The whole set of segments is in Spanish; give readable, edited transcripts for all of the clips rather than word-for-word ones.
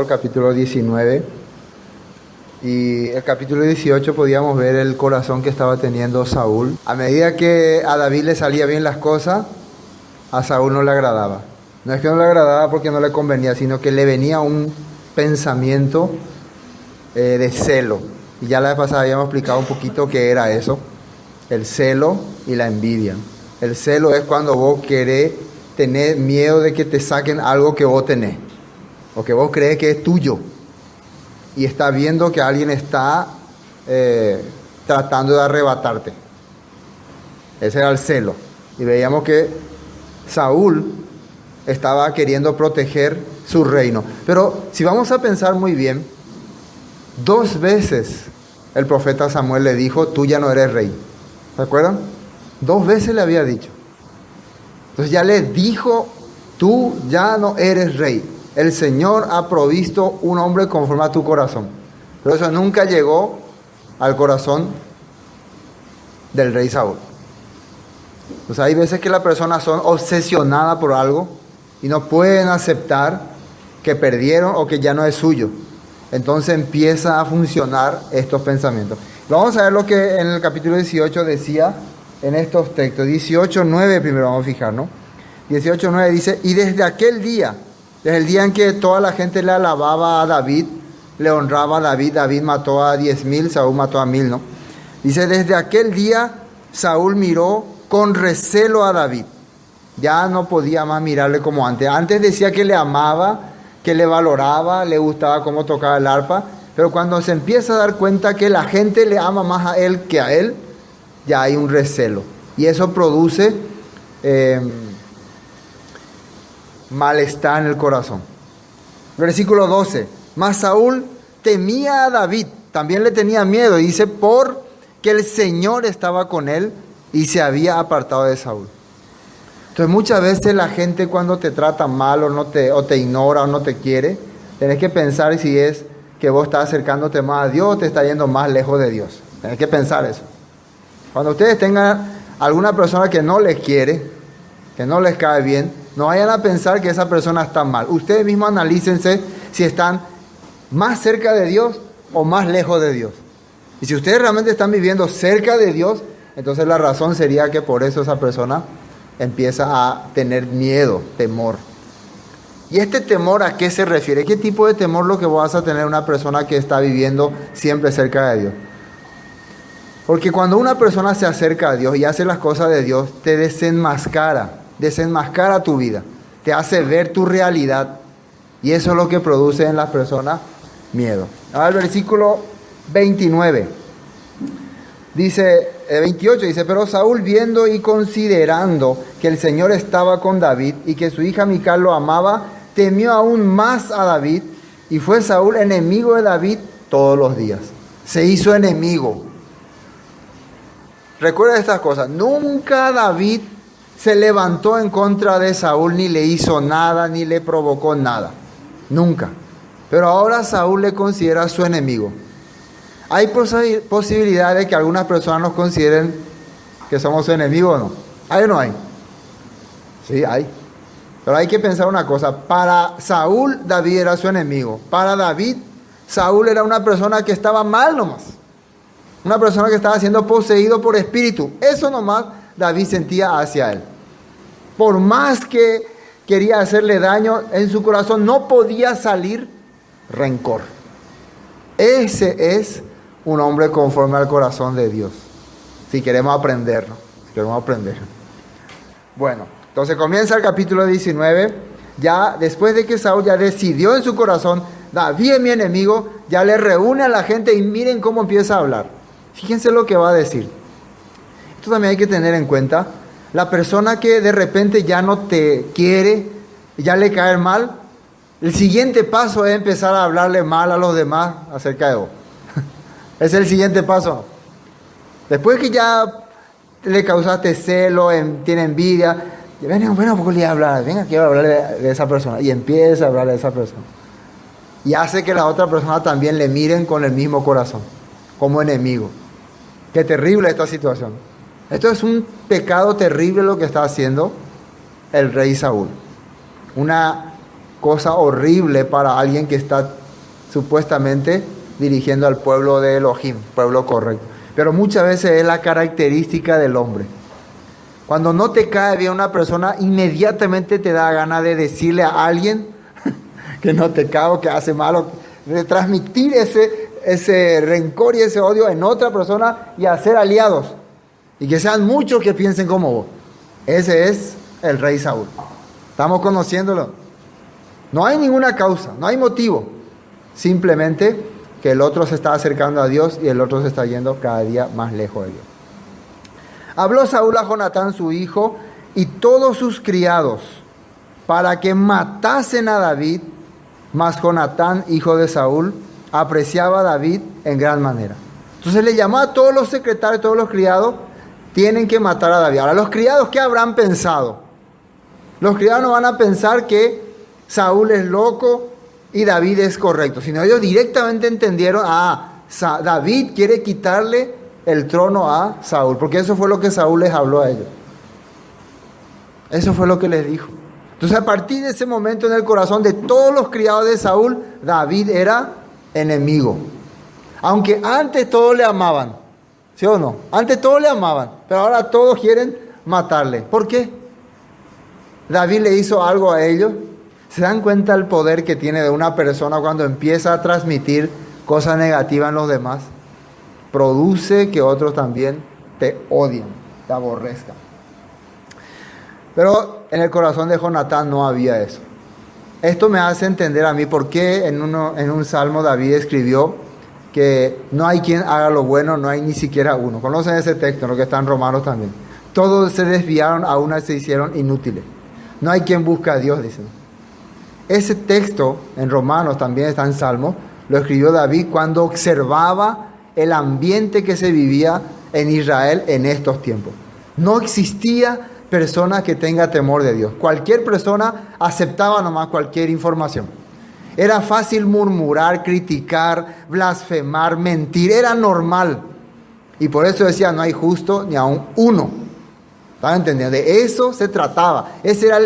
El capítulo 19 y el capítulo 18 podíamos ver el corazón que estaba teniendo Saúl. A medida que a David le salía bien las cosas, a Saúl no le agradaba. No es que no le agradaba porque no le convenía, sino que le venía un pensamiento de celo. Y ya la vez pasada habíamos explicado un poquito qué era eso, el celo y la envidia. El celo es cuando vos querés tener miedo de que te saquen algo que vos tenés, o que vos crees que es tuyo, y está viendo que alguien está tratando de arrebatarte. Ese era el celo. Y veíamos que Saúl estaba queriendo proteger su reino. Pero si vamos a pensar muy bien, 2 veces el profeta Samuel le dijo: tú ya no eres rey. ¿Se acuerdan? 2 veces le había dicho. Entonces ya le dijo: tú ya no eres rey. El Señor ha provisto un hombre conforme a tu corazón. Pero eso nunca llegó al corazón del rey Saúl. Pues hay veces que las personas son obsesionadas por algo y no pueden aceptar que perdieron o que ya no es suyo. Entonces empieza a funcionar estos pensamientos. Vamos a ver lo que en el capítulo 18 decía en estos textos. 18:9 primero vamos a fijarnos. 18:9 dice: y desde aquel día, desde el día en que toda la gente le alababa a David, le honraba a David, David mató a 10,000, Saúl mató a 1,000, ¿no? Dice: desde aquel día Saúl miró con recelo a David. Ya no podía más mirarle como antes. Antes decía que le amaba, que le valoraba, le gustaba cómo tocaba el arpa, pero cuando se empieza a dar cuenta que la gente le ama más a él que a él, ya hay un recelo. Y eso produce malestar en el corazón. Versículo 12. Mas Saúl temía a David, también le tenía miedo, y dice: porque el Señor estaba con él y se había apartado de Saúl. Entonces muchas veces la gente, cuando te trata mal o te ignora o no te quiere, tenés que pensar si es que vos estás acercándote más a Dios o te está yendo más lejos de Dios. Tenés que pensar eso. Cuando ustedes tengan alguna persona que no les quiere, que no les cae bien, no vayan a pensar que esa persona está mal. Ustedes mismos analícense si están más cerca de Dios o más lejos de Dios. Y si ustedes realmente están viviendo cerca de Dios, entonces la razón sería que por eso esa persona empieza a tener miedo, temor. ¿Y este temor a qué se refiere? ¿Qué tipo de temor lo que vas a tener una persona que está viviendo siempre cerca de Dios? Porque cuando una persona se acerca a Dios y hace las cosas de Dios, te desenmascara tu vida, te hace ver tu realidad, y eso es lo que produce en las personas miedo. Ahora el versículo 29 dice, 28 dice: pero Saúl, viendo y considerando que el Señor estaba con David y que su hija Mical lo amaba, temió aún más a David, y fue Saúl enemigo de David todos los días. Se hizo enemigo. Recuerda estas cosas. Nunca David se levantó en contra de Saúl, ni le hizo nada, ni le provocó nada. Nunca. Pero ahora Saúl le considera su enemigo. ¿Hay posibilidad de que algunas personas nos consideren que somos su enemigo o no? ¿Hay o no hay? Sí, hay. Pero hay que pensar una cosa. Para Saúl, David era su enemigo. Para David, Saúl era una persona que estaba mal nomás. Una persona que estaba siendo poseído por espíritu. Eso nomás David sentía hacia él. Por más que quería hacerle daño, en su corazón no podía salir rencor. Ese es un hombre conforme al corazón de Dios. Si queremos aprenderlo. Bueno, entonces comienza el capítulo 19. Ya después de que Saúl ya decidió en su corazón: David es mi enemigo, ya le reúne a la gente y miren cómo empieza a hablar. Fíjense lo que va a decir. Esto también hay que tener en cuenta. La persona que de repente ya no te quiere, ya le cae mal, el siguiente paso es empezar a hablarle mal a los demás acerca de vos. Es el siguiente paso. Después que ya le causaste celo, tiene envidia, bueno, ¿por qué le voy a hablar? Venga, quiero hablarle de esa persona. Y empieza a hablarle de esa persona. Y hace que la otra persona también le miren con el mismo corazón, como enemigo. Qué terrible esta situación. Esto es un pecado terrible lo que está haciendo el rey Saúl. Una cosa horrible para alguien que está supuestamente dirigiendo al pueblo de Elohim, pueblo correcto. Pero muchas veces es la característica del hombre. Cuando no te cae bien una persona, inmediatamente te da ganas de decirle a alguien que no te cae o que hace malo, de transmitir ese rencor y ese odio en otra persona y hacer aliados. Y que sean muchos que piensen como vos. Ese es el rey Saúl. Estamos conociéndolo. No hay ninguna causa, no hay motivo. Simplemente que el otro se está acercando a Dios y el otro se está yendo cada día más lejos de Dios. Habló Saúl a Jonatán su hijo y todos sus criados para que matasen a David, mas Jonatán, hijo de Saúl, apreciaba a David en gran manera. Entonces le llamó a todos los secretarios, todos los criados, tienen que matar a David. Ahora, los criados, ¿qué habrán pensado? Los criados no van a pensar que Saúl es loco y David es correcto, sino ellos directamente entendieron, David quiere quitarle el trono a Saúl, porque eso fue lo que Saúl les habló a ellos. Eso fue lo que les dijo. Entonces, a partir de ese momento en el corazón de todos los criados de Saúl, David era enemigo. Aunque antes todos le amaban, ¿sí o no? Antes todos le amaban, pero ahora todos quieren matarle. ¿Por qué? David le hizo algo a ellos. ¿Se dan cuenta el poder que tiene de una persona cuando empieza a transmitir cosas negativas en los demás? Produce que otros también te odien, te aborrezcan. Pero en el corazón de Jonatán no había eso. Esto me hace entender a mí por qué en un salmo David escribió que no hay quien haga lo bueno, no hay ni siquiera uno. ¿Conocen ese texto? Lo que está en Romanos también. Todos se desviaron, a una se hicieron inútiles. No hay quien busque a Dios, dicen. Ese texto en Romanos también está en Salmos, lo escribió David cuando observaba el ambiente que se vivía en Israel en estos tiempos. No existía persona que tenga temor de Dios. Cualquier persona aceptaba nomás cualquier información. Era fácil murmurar, criticar, blasfemar, mentir, era normal. Y por eso decía, no hay justo ni aun uno. ¿Estaban entendiendo? De eso se trataba. Ese era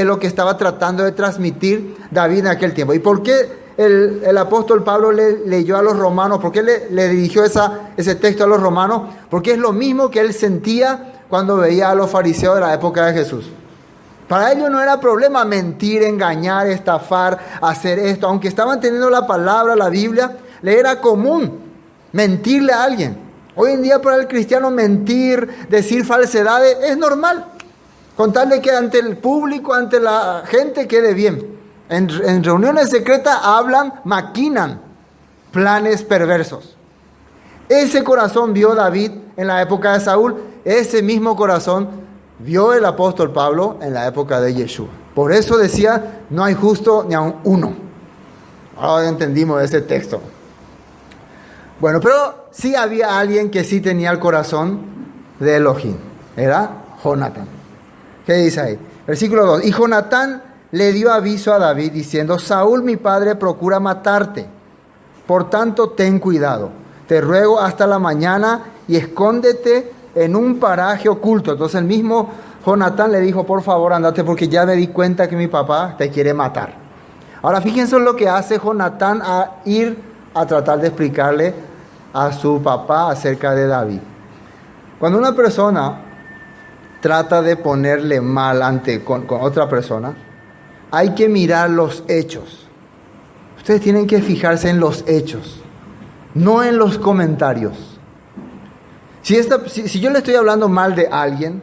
lo que estaba tratando de transmitir David en aquel tiempo. ¿Y por qué el apóstol Pablo le leyó a los romanos? ¿Por qué le dirigió ese texto a los romanos? Porque es lo mismo que él sentía cuando veía a los fariseos de la época de Jesús. Para ellos no era problema mentir, engañar, estafar, hacer esto. Aunque estaban teniendo la palabra, la Biblia, le era común mentirle a alguien. Hoy en día para el cristiano mentir, decir falsedades, es normal. Contarle que ante el público, ante la gente quede bien. En reuniones secretas hablan, maquinan planes perversos. Ese corazón vio David en la época de Saúl. Ese mismo corazón vio el apóstol Pablo en la época de Yeshua. Por eso decía, no hay justo ni aun uno. Ahora entendimos ese texto. Bueno, pero sí había alguien que sí tenía el corazón de Elohim. Era Jonatán. ¿Qué dice ahí? Versículo 2. Y Jonatán le dio aviso a David diciendo, Saúl mi padre procura matarte. Por tanto, ten cuidado. Te ruego hasta la mañana y escóndete en un paraje oculto. Entonces el mismo Jonatán le dijo, por favor, andate porque ya me di cuenta que mi papá te quiere matar. Ahora fíjense lo que hace Jonatán a ir a tratar de explicarle a su papá acerca de David. Cuando una persona trata de ponerle mal con otra persona, hay que mirar los hechos. Ustedes tienen que fijarse en los hechos, no en los comentarios. Si yo le estoy hablando mal de alguien,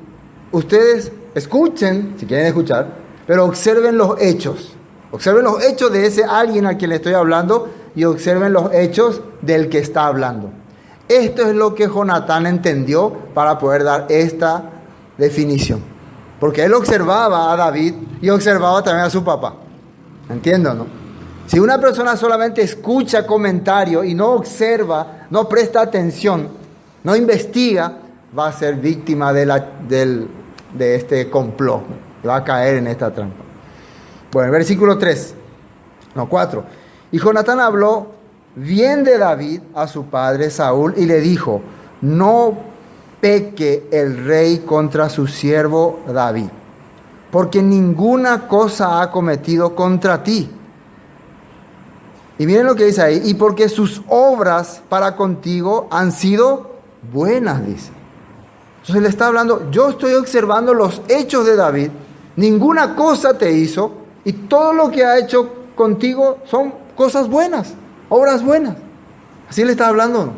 ustedes escuchen, si quieren escuchar, pero observen los hechos. Observen los hechos de ese alguien a quien le estoy hablando y observen los hechos del que está hablando. Esto es lo que Jonatán entendió para poder dar esta definición. Porque él observaba a David y observaba también a su papá. ¿Entiendo, no? Si una persona solamente escucha comentarios y no observa, no presta atención, no investiga, va a ser víctima de este complot. Va a caer en esta trampa. Bueno, versículo 4. Y Jonatán habló bien de David a su padre Saúl y le dijo, no peque el rey contra su siervo David, porque ninguna cosa ha cometido contra ti. Y miren lo que dice ahí, y porque sus obras para contigo han sido buenas, dice. Entonces le está hablando, yo estoy observando los hechos de David, ninguna cosa te hizo, y todo lo que ha hecho contigo son cosas buenas, obras buenas. Así le está hablando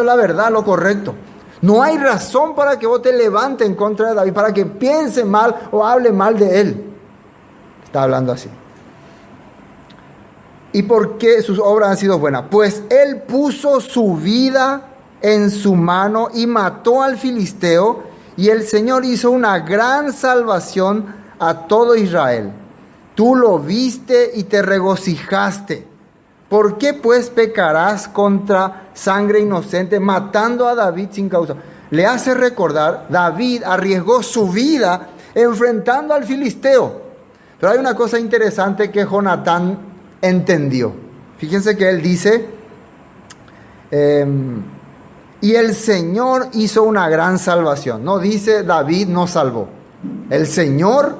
la verdad, lo correcto. No hay razón para que vos te levantes en contra de David, para que piense mal o hable mal de él. Está hablando así. ¿Y por qué sus obras han sido buenas? Pues él puso su vida en su mano y mató al filisteo, y el Señor hizo una gran salvación a todo Israel. Tú lo viste y te regocijaste. ¿Por qué pues pecarás contra sangre inocente, matando a David sin causa? Le hace recordar, David arriesgó su vida enfrentando al filisteo. Pero hay una cosa interesante que Jonatán entendió. Fíjense que él dice, y el Señor hizo una gran salvación. No dice David nos salvó. El Señor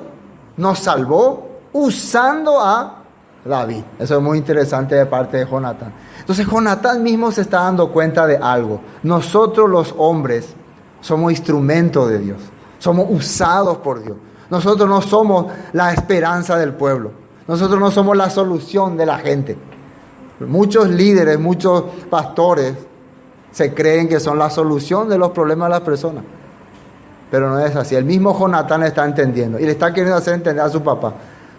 nos salvó usando a David. Eso es muy interesante de parte de Jonatán. Entonces Jonatán mismo se está dando cuenta de algo. Nosotros los hombres somos instrumentos de Dios. Somos usados por Dios. Nosotros no somos la esperanza del pueblo. Nosotros no somos la solución de la gente. Muchos líderes, muchos pastores se creen que son la solución de los problemas de las personas. Pero no es así. El mismo Jonatán está entendiendo y le está queriendo hacer entender a su papá.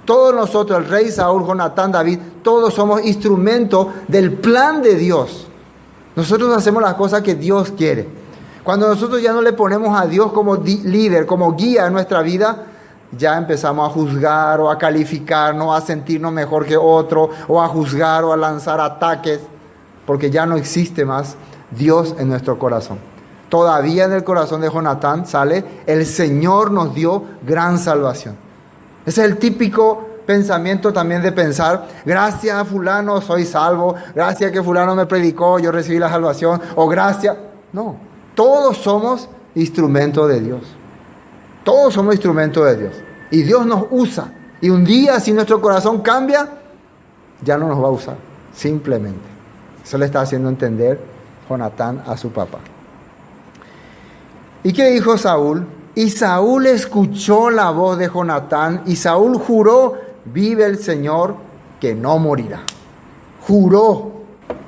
Todos nosotros, el rey Saúl, Jonatán, David, todos somos instrumentos del plan de Dios. Nosotros hacemos las cosas que Dios quiere. Cuando nosotros ya no le ponemos a Dios como líder, como guía en nuestra vida, ya empezamos a juzgar o a calificarnos, a sentirnos mejor que otro, o a juzgar o a lanzar ataques, porque ya no existe más Dios en nuestro corazón. Todavía en el corazón de Jonatán sale, el Señor nos dio gran salvación. Ese es el típico pensamiento también de pensar, gracias a fulano soy salvo, gracias a que fulano me predicó, yo recibí la salvación, o gracias... No, todos somos instrumentos de Dios. Todos somos instrumentos de Dios. Y Dios nos usa. Y un día, si nuestro corazón cambia, ya no nos va a usar. Simplemente. Eso le está haciendo entender Jonatán a su papá. ¿Y qué dijo Saúl? Y Saúl escuchó la voz de Jonatán, y Saúl juró, vive el Señor, que no morirá. Juró.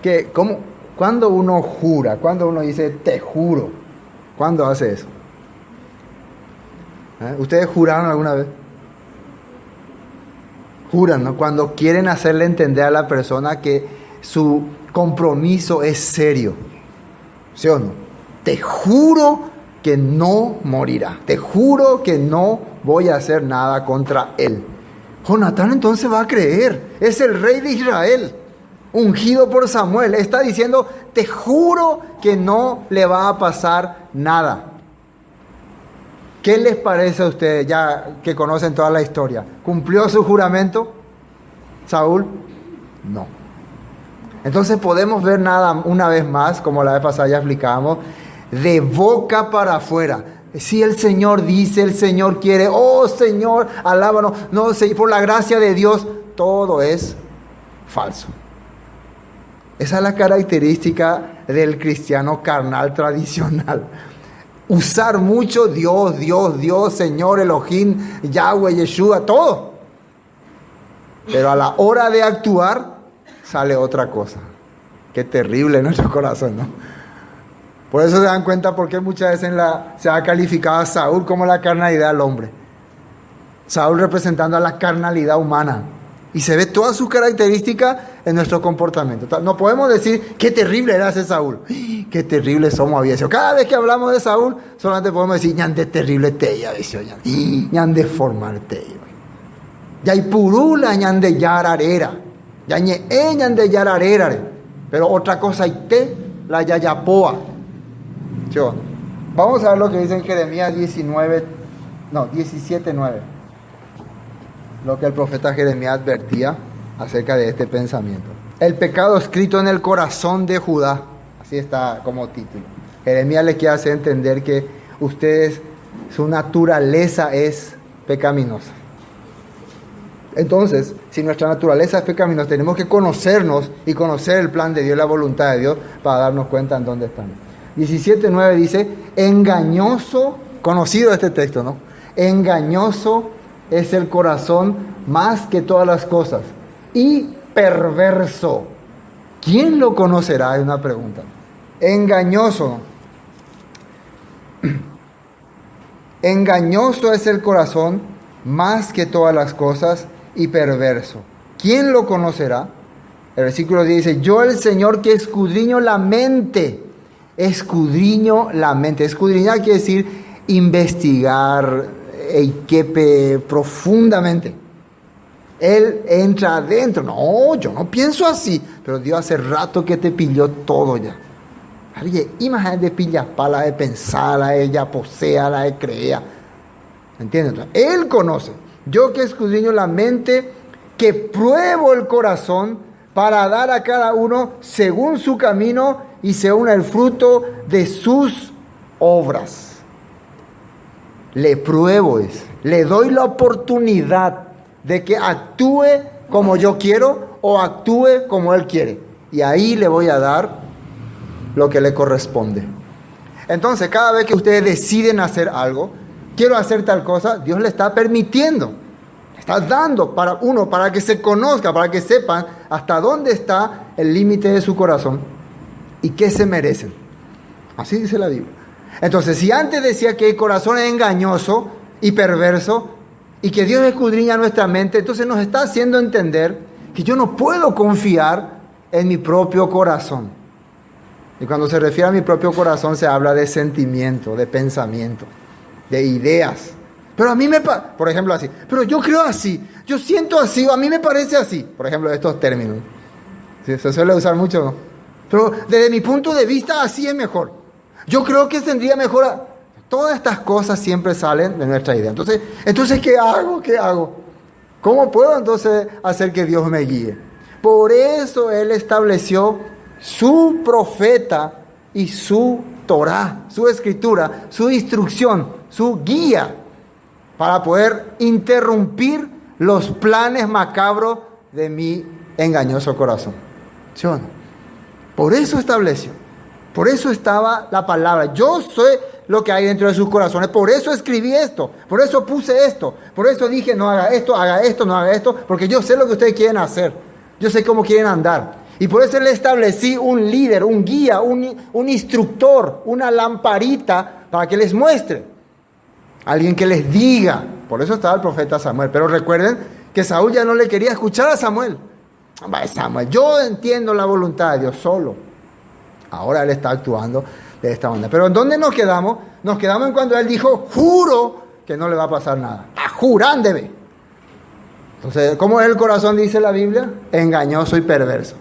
Que, ¿cómo? Cuando uno jura, cuando uno dice, te juro, ¿cuándo hace eso? ¿Ustedes juraron alguna vez? Juran, ¿no? Cuando quieren hacerle entender a la persona que su compromiso es serio. ¿Sí o no? Te juro que no morirá. Te juro que no voy a hacer nada contra él. Jonatán entonces va a creer. Es el rey de Israel, ungido por Samuel. Está diciendo, te juro que no le va a pasar nada. ¿Qué les parece a ustedes, ya que conocen toda la historia? ¿Cumplió su juramento Saúl? No. Entonces podemos ver nada una vez más, como la vez pasada ya explicábamos, de boca para afuera. Si el Señor dice, el Señor quiere, oh Señor, alábanos. No, por la gracia de Dios, todo es falso. Esa es la característica del cristiano carnal tradicional. Usar mucho Dios, Dios, Dios, Señor, Elohim, Yahweh, Yeshua, todo. Pero a la hora de actuar, sale otra cosa. Qué terrible en nuestro corazón, ¿no? Por eso se dan cuenta por qué muchas veces se ha calificado a Saúl como la carnalidad del hombre. Saúl representando a la carnalidad humana. Y se ve todas sus características en nuestro comportamiento. No podemos decir qué terrible era ese Saúl. Qué terrible somos había sido. Cada vez que hablamos de Saúl, solamente podemos decir ñan de terrible te había sido, ñan de formarte. Ya hay purula ñan de yararera. Ya ñan de yararera. Pero otra cosa hay te la yayapoa. Vamos a ver lo que dice en Jeremías 17:9. Lo que el profeta Jeremías advertía acerca de este pensamiento. El pecado escrito en el corazón de Judá. Así está como título. Jeremías le quiere hacer entender que ustedes, su naturaleza es pecaminosa. Entonces, si nuestra naturaleza es pecaminosa, tenemos que conocernos y conocer el plan de Dios, la voluntad de Dios, para darnos cuenta en dónde estamos. 17:9 dice, engañoso, conocido este texto, ¿no? Engañoso es el corazón más que todas las cosas y perverso. ¿Quién lo conocerá? Es una pregunta. Engañoso. Engañoso es el corazón más que todas las cosas y perverso. ¿Quién lo conocerá? El versículo 10 dice, yo el Señor que escudriño la mente. Escudriño la mente. Escudriñar quiere decir investigar, eiquepe, profundamente. Él entra adentro. No, yo no pienso así. Pero Dios hace rato que te pilló todo ya. Alguien, imagínate de pillas para de pensar, la de ella posea, la de creer. ¿Entiendes? Entonces, Él conoce. Yo que escudriño la mente, que pruebo el corazón para dar a cada uno según su camino y según el fruto de sus obras. Le pruebo eso. Le doy la oportunidad de que actúe como yo quiero o actúe como Él quiere. Y ahí le voy a dar lo que le corresponde. Entonces, cada vez que ustedes deciden hacer algo, quiero hacer tal cosa, Dios le está permitiendo. Le está dando para que se conozca, para que sepan hasta dónde está el límite de su corazón y qué se merecen. Así dice la Biblia. Entonces, si antes decía que el corazón es engañoso y perverso y que Dios escudriña nuestra mente, entonces nos está haciendo entender que yo no puedo confiar en mi propio corazón. Y cuando se refiere a mi propio corazón se habla de sentimiento, de pensamiento, de ideas. Pero a mí por ejemplo así, pero yo creo así, yo siento así, a mí me parece así. Por ejemplo, estos términos. ¿Sí? Se suele usar mucho, ¿no? Pero desde mi punto de vista así es mejor. Yo creo que tendría mejor. Todas estas cosas siempre salen de nuestra idea. Entonces ¿qué hago? ¿Qué hago? ¿Cómo puedo entonces hacer que Dios me guíe? Por eso Él estableció su profeta y su Torá, su escritura, su instrucción, su guía, para poder interrumpir los planes macabros de mi engañoso corazón. ¿Sí o no? Por eso estableció, por eso estaba la palabra. Yo sé lo que hay dentro de sus corazones, por eso escribí esto, por eso puse esto, por eso dije no haga esto, no haga esto, porque yo sé lo que ustedes quieren hacer, yo sé cómo quieren andar. Y por eso le establecí un líder, un guía, un instructor, una lamparita para que les muestre. Alguien que les diga. Por eso estaba el profeta Samuel. Pero recuerden que Saúl ya no le quería escuchar a Samuel. Samuel, yo entiendo la voluntad de Dios solo. Ahora él está actuando de esta manera. Pero ¿en dónde nos quedamos? Nos quedamos en cuando él dijo, juro que no le va a pasar nada. Jurándeme. Entonces, ¿cómo es el corazón, dice la Biblia? Engañoso y perverso.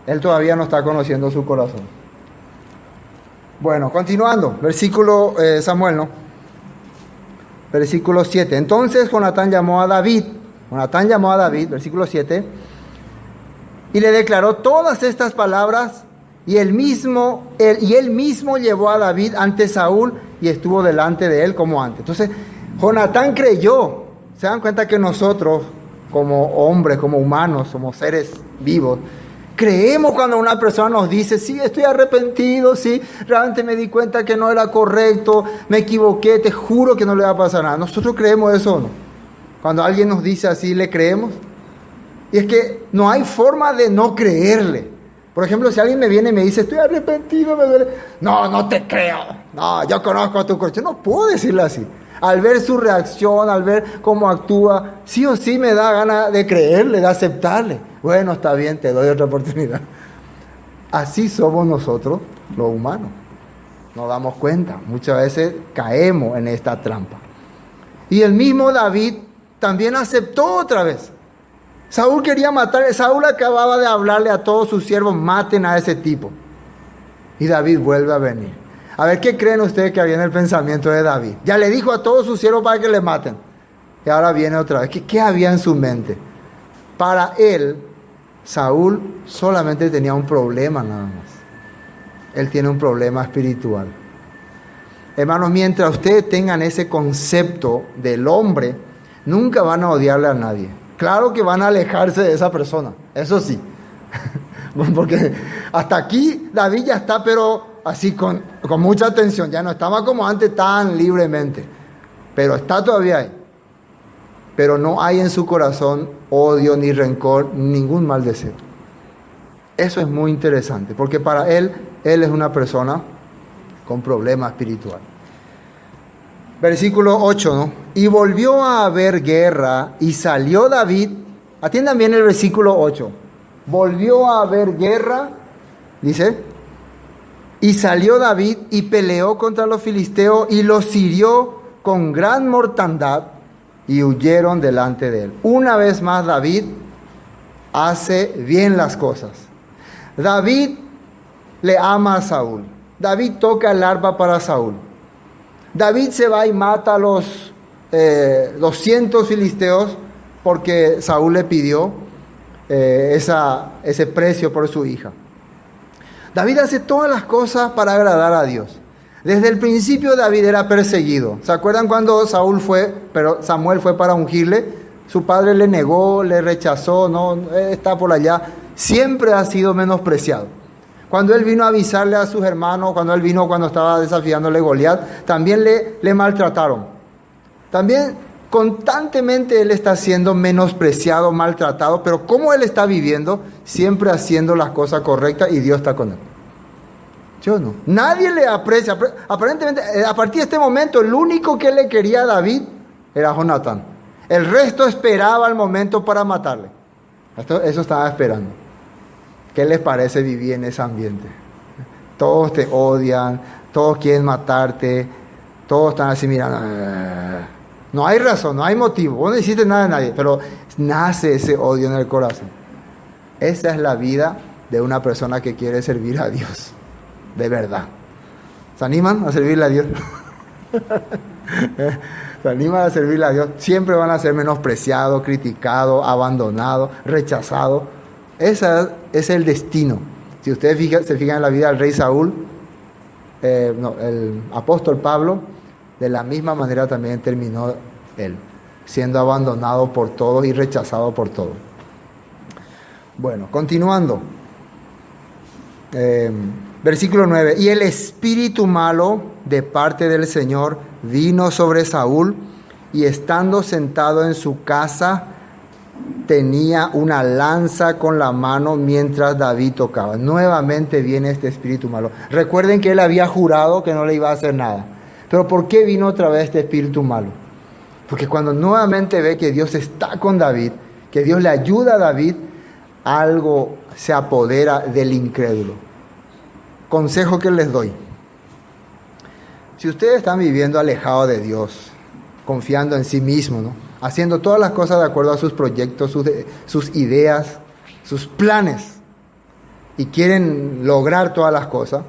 Él todavía no está conociendo su corazón. Bueno, continuando. Versículo Samuel, ¿no? Versículo 7. Entonces Jonatán llamó a David. Versículo 7. Y le declaró todas estas palabras. Y él mismo llevó a David ante Saúl y estuvo delante de él como antes. Entonces, Jonatán creyó. Se dan cuenta que nosotros, como hombres, como humanos, somos seres vivos. Creemos cuando una persona nos dice, sí, estoy arrepentido, sí, realmente me di cuenta que no era correcto, me equivoqué, te juro que no le va a pasar nada. Nosotros creemos eso, ¿no? Cuando alguien nos dice así, ¿le creemos? Y es que no hay forma de no creerle. Por ejemplo, si alguien me viene y me dice, estoy arrepentido, me duele. No, no te creo. No, yo conozco tu corazón. No puedo decirle así. Al ver su reacción, al ver cómo actúa, sí o sí me da ganas de creerle, de aceptarle. Bueno, está bien, te doy otra oportunidad. Así somos nosotros, los humanos. Nos damos cuenta. Muchas veces caemos en esta trampa. Y el mismo David también aceptó otra vez. Saúl quería matar. Saúl acababa de hablarle a todos sus siervos, maten a ese tipo. Y David vuelve a venir. A ver, ¿qué creen ustedes que había en el pensamiento de David? Ya le dijo a todos sus siervos para que le maten. Y ahora viene otra vez. ¿Qué había en su mente? Para él, Saúl solamente tenía un problema nada más. Él tiene un problema espiritual. Hermanos, mientras ustedes tengan ese concepto del hombre, Nunca van a odiarle a nadie. Claro que van a alejarse de esa persona, eso sí. Porque hasta aquí David ya está, pero así con mucha atención. Ya no estaba como antes tan libremente. Pero está todavía ahí. Pero no hay en su corazón odio, ni rencor, ningún mal deseo. Eso es muy interesante, porque para él es una persona con problema espiritual. Versículo 8, ¿no? Y volvió a haber guerra y salió David. Atiendan bien el versículo 8. Volvió a haber guerra, dice, y salió David y peleó contra los filisteos y los hirió con gran mortandad y huyeron delante de él. Una vez más David hace bien las cosas. David le ama a Saúl. David toca el arpa para Saúl. David se va y mata a los 200 filisteos porque Saúl le pidió ese precio por su hija. David hace todas las cosas para agradar a Dios. Desde el principio David era perseguido. ¿Se acuerdan cuando Samuel fue para ungirle? Su padre le negó, le rechazó, no está por allá. Siempre ha sido menospreciado. Cuando él vino a avisarle a sus hermanos, cuando estaba desafiándole Goliat, también le maltrataron. También constantemente él está siendo menospreciado, maltratado, pero como él está viviendo, siempre haciendo las cosas correctas y Dios está con él. Yo no. Nadie le aprecia. Aparentemente, a partir de este momento, el único que le quería a David era Jonatán. El resto esperaba el momento para matarle. Eso estaba esperando. ¿Qué les parece vivir en ese ambiente? Todos te odian, todos quieren matarte, todos están así mirando. No hay razón, no hay motivo. Vos no hiciste nada de nadie, pero nace ese odio en el corazón. Esa es la vida de una persona que quiere servir a Dios. De verdad. ¿Se animan a servirle a Dios? Se animan a servirle a Dios. Siempre van a ser menospreciados, criticados, abandonados, rechazados. Ese es el destino. Si ustedes se fijan en la vida del rey Saúl, el apóstol Pablo, de la misma manera también terminó él, siendo abandonado por todos y rechazado por todos. Bueno, continuando. Versículo 9. Y el espíritu malo de parte del Señor vino sobre Saúl, y estando sentado en su casa, tenía una lanza con la mano mientras David tocaba. Nuevamente viene este espíritu malo. Recuerden que él había jurado que no le iba a hacer nada. Pero ¿por qué vino otra vez este espíritu malo? Porque cuando nuevamente ve que Dios está con David, que Dios le ayuda a David, algo se apodera del incrédulo. Consejo que les doy. Si ustedes están viviendo alejados de Dios, confiando en sí mismos, ¿no? Haciendo todas las cosas de acuerdo a sus proyectos, sus ideas, sus planes, y quieren lograr todas las cosas,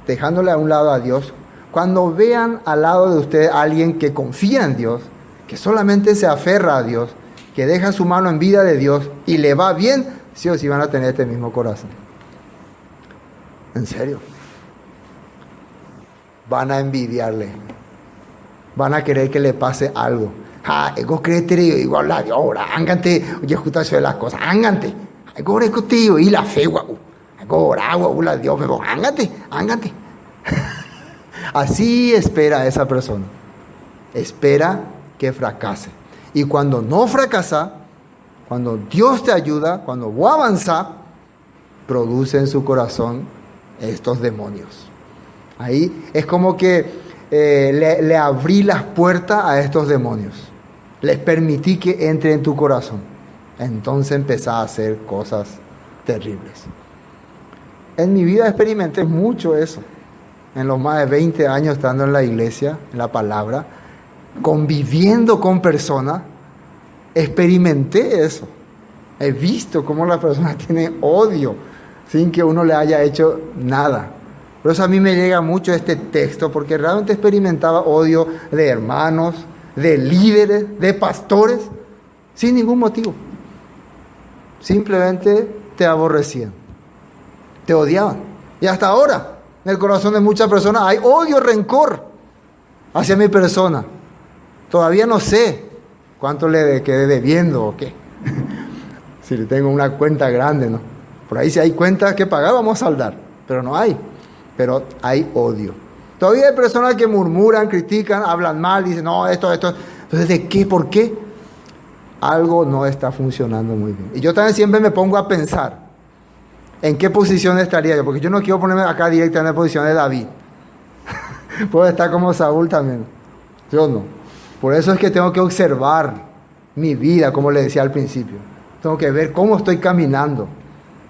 dejándole a un lado a Dios, cuando vean al lado de ustedes a alguien que confía en Dios, que solamente se aferra a Dios, que deja su mano en vida de Dios y le va bien, sí o sí van a tener este mismo corazón. ¿En serio? Van a envidiarle. Van a querer que le pase algo. Ego créete igual la de ahora. Ángante, oye, justo eso de las cosas. Ángante. Ego contigo y la fe, guau. Ego guau, la Dios, pero ángante. Así espera esa persona. Espera que fracase. Y cuando no fracasa, cuando Dios te ayuda, cuando vos avanzás, produce en su corazón estos demonios. Ahí es como que le abrí las puertas a estos demonios. Les permití que entre en tu corazón. Entonces empezás a hacer cosas terribles. En mi vida experimenté mucho eso. En los más de 20 años estando en la iglesia, en la palabra, conviviendo con personas, experimenté eso. He visto cómo la persona tiene odio sin que uno le haya hecho nada. Por eso a mí me llega mucho este texto, porque realmente experimentaba odio de hermanos, de líderes, de pastores, sin ningún motivo. Simplemente te aborrecían, te odiaban. Y hasta ahora, en el corazón de muchas personas hay odio, rencor hacia mi persona. Todavía no sé ¿Cuánto le quedé debiendo o qué? Si le tengo una cuenta grande, ¿no? Por ahí si hay cuentas que pagar, vamos a saldar, pero no hay. Pero hay odio. Todavía hay personas que murmuran, critican, hablan mal, dicen, no, esto. Entonces, ¿de qué? ¿Por qué? Algo no está funcionando muy bien. Y yo también siempre me pongo a pensar, ¿en qué posición estaría yo? Porque yo no quiero ponerme acá directamente en la posición de David. Puedo estar como Saúl también. Yo no. Por eso es que tengo que observar mi vida, como le decía al principio. Tengo que ver cómo estoy caminando.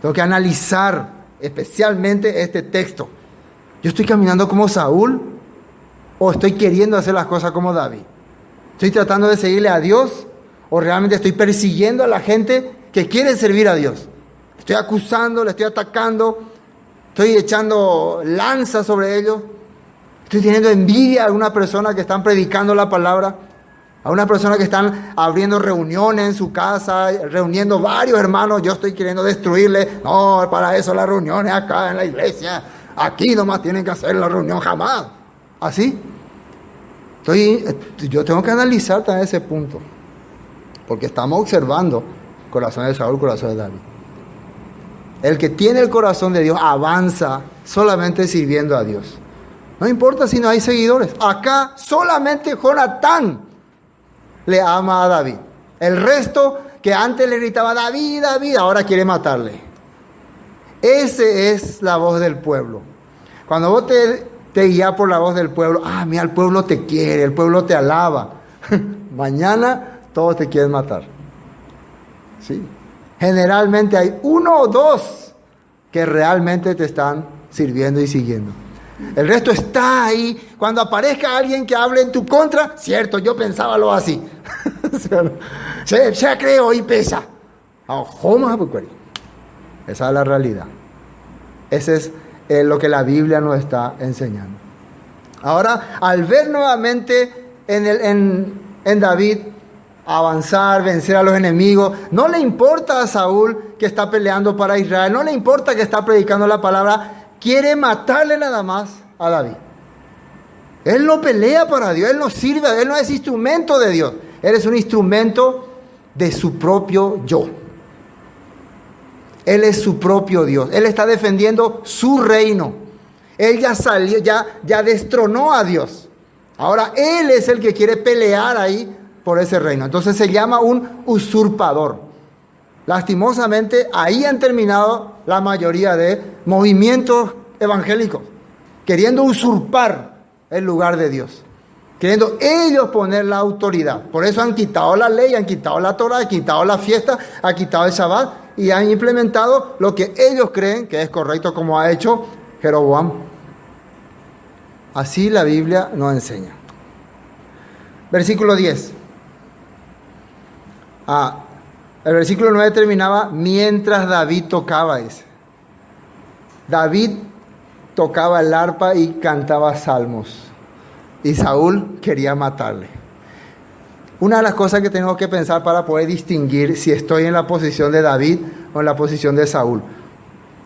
Tengo que analizar especialmente este texto. ¿Yo estoy caminando como Saúl o estoy queriendo hacer las cosas como David? ¿Estoy tratando de seguirle a Dios o realmente estoy persiguiendo a la gente que quiere servir a Dios? Estoy acusando, le estoy atacando, estoy echando lanzas sobre ellos. Estoy teniendo envidia a alguna persona que están predicando la palabra, a una persona que están abriendo reuniones en su casa, reuniendo varios hermanos. Yo estoy queriendo destruirle. No, para eso las reuniones acá en la iglesia. Aquí nomás tienen que hacer la reunión, jamás. ¿Así? Yo tengo que analizar también ese punto, porque estamos observando el corazón de Saúl, el corazón de David. El que tiene el corazón de Dios avanza solamente sirviendo a Dios. No importa si no hay seguidores. Acá solamente Jonatán le ama a David. El resto que antes le gritaba David, David, ahora quiere matarle. Esa es la voz del pueblo. Cuando vos te guías por la voz del pueblo, mira, el pueblo te quiere, el pueblo te alaba. Mañana todos te quieren matar. ¿Sí? Generalmente hay uno o dos que realmente te están sirviendo y siguiendo. El resto está ahí. Cuando aparezca alguien que hable en tu contra, cierto, yo pensaba lo así. Se creo y pesa. Esa es la realidad. Ese es lo que la Biblia nos está enseñando. Ahora, al ver nuevamente en David avanzar, vencer a los enemigos, no le importa a Saúl que está peleando para Israel, no le importa que está predicando la palabra, quiere matarle nada más a David. Él no pelea para Dios, él no sirve, él no es instrumento de Dios, él es un instrumento de su propio yo. Él es su propio Dios, él está defendiendo su reino. Él ya salió, ya destronó a Dios. Ahora él es el que quiere pelear ahí por ese reino. Entonces se llama un usurpador. Lastimosamente, ahí han terminado la mayoría de movimientos evangélicos, queriendo usurpar el lugar de Dios, queriendo ellos poner la autoridad. Por eso han quitado la ley, han quitado la Torah, han quitado la fiesta, han quitado el Shabbat y han implementado lo que ellos creen que es correcto, como ha hecho Jeroboam. Así la Biblia nos enseña. Versículo 10. El versículo 9 terminaba, mientras David tocaba ese. David tocaba el arpa y cantaba salmos. Y Saúl quería matarle. Una de las cosas que tenemos que pensar para poder distinguir si estoy en la posición de David o en la posición de Saúl.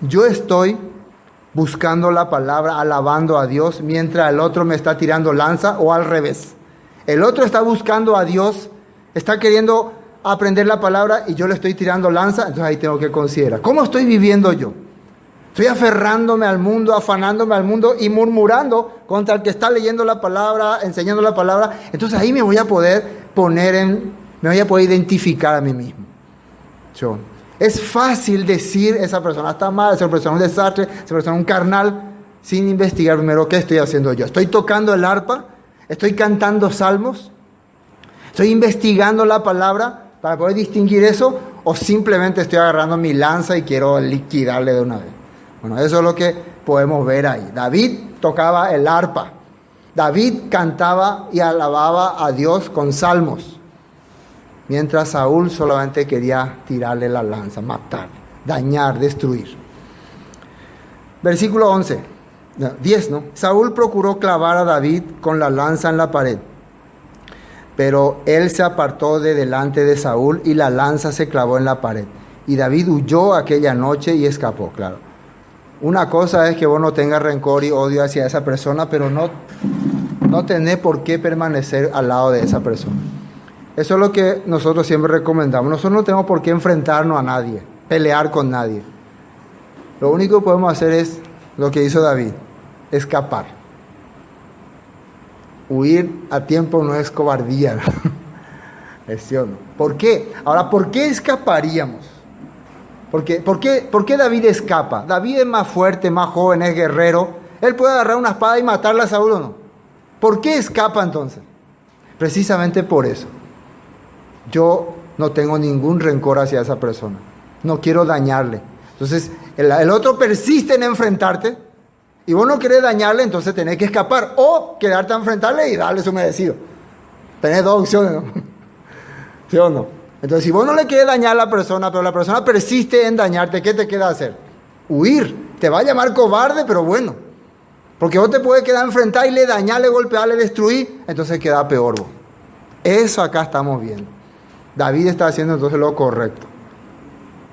Yo estoy buscando la palabra, alabando a Dios, mientras el otro me está tirando lanza, o al revés. El otro está buscando a Dios, está queriendo aprender la palabra y yo le estoy tirando lanza. Entonces ahí tengo que considerar, ¿cómo estoy viviendo yo? Estoy aferrándome al mundo, afanándome al mundo y murmurando contra el que está leyendo la palabra, enseñando la palabra. Entonces ahí me voy a poder me voy a poder identificar a mí mismo. Es fácil decir, esa persona está mal, esa persona es un desastre, esa persona es un carnal, sin investigar primero qué estoy haciendo yo. Estoy tocando el arpa, estoy cantando salmos, estoy investigando la palabra para poder distinguir eso, o simplemente estoy agarrando mi lanza y quiero liquidarle de una vez. Bueno, eso es lo que podemos ver ahí. David tocaba el arpa. David cantaba y alababa a Dios con salmos. Mientras Saúl solamente quería tirarle la lanza, matar, dañar, destruir. Versículo 10. Saúl procuró clavar a David con la lanza en la pared. Pero él se apartó de delante de Saúl y la lanza se clavó en la pared. Y David huyó aquella noche y escapó, claro. Una cosa es que vos no tengas rencor y odio hacia esa persona, pero no tenés por qué permanecer al lado de esa persona. Eso es lo que nosotros siempre recomendamos. Nosotros no tenemos por qué enfrentarnos a nadie, pelear con nadie. Lo único que podemos hacer es lo que hizo David, escapar. Huir a tiempo no es cobardía, ¿no? ¿Es sí o no? ¿Por qué? Ahora, ¿por qué escaparíamos? ¿Por qué David escapa? David es más fuerte, más joven, es guerrero. Él puede agarrar una espada y matarle a Saúl, ¿o no? ¿Por qué escapa entonces? Precisamente por eso. Yo no tengo ningún rencor hacia esa persona. No quiero dañarle. Entonces, el otro persiste en enfrentarte y vos no querés dañarle, entonces tenés que escapar o quedarte a enfrentarle y darle su merecido. Tenés dos opciones, ¿no? ¿Sí o no? Entonces, si vos no le quieres dañar a la persona, pero la persona persiste en dañarte, ¿qué te queda hacer? Huir. Te va a llamar cobarde, pero bueno. Porque vos te puedes quedar a enfrentar y le dañar, le golpear, le destruir, entonces queda peor vos. Eso acá estamos viendo. David está haciendo entonces lo correcto.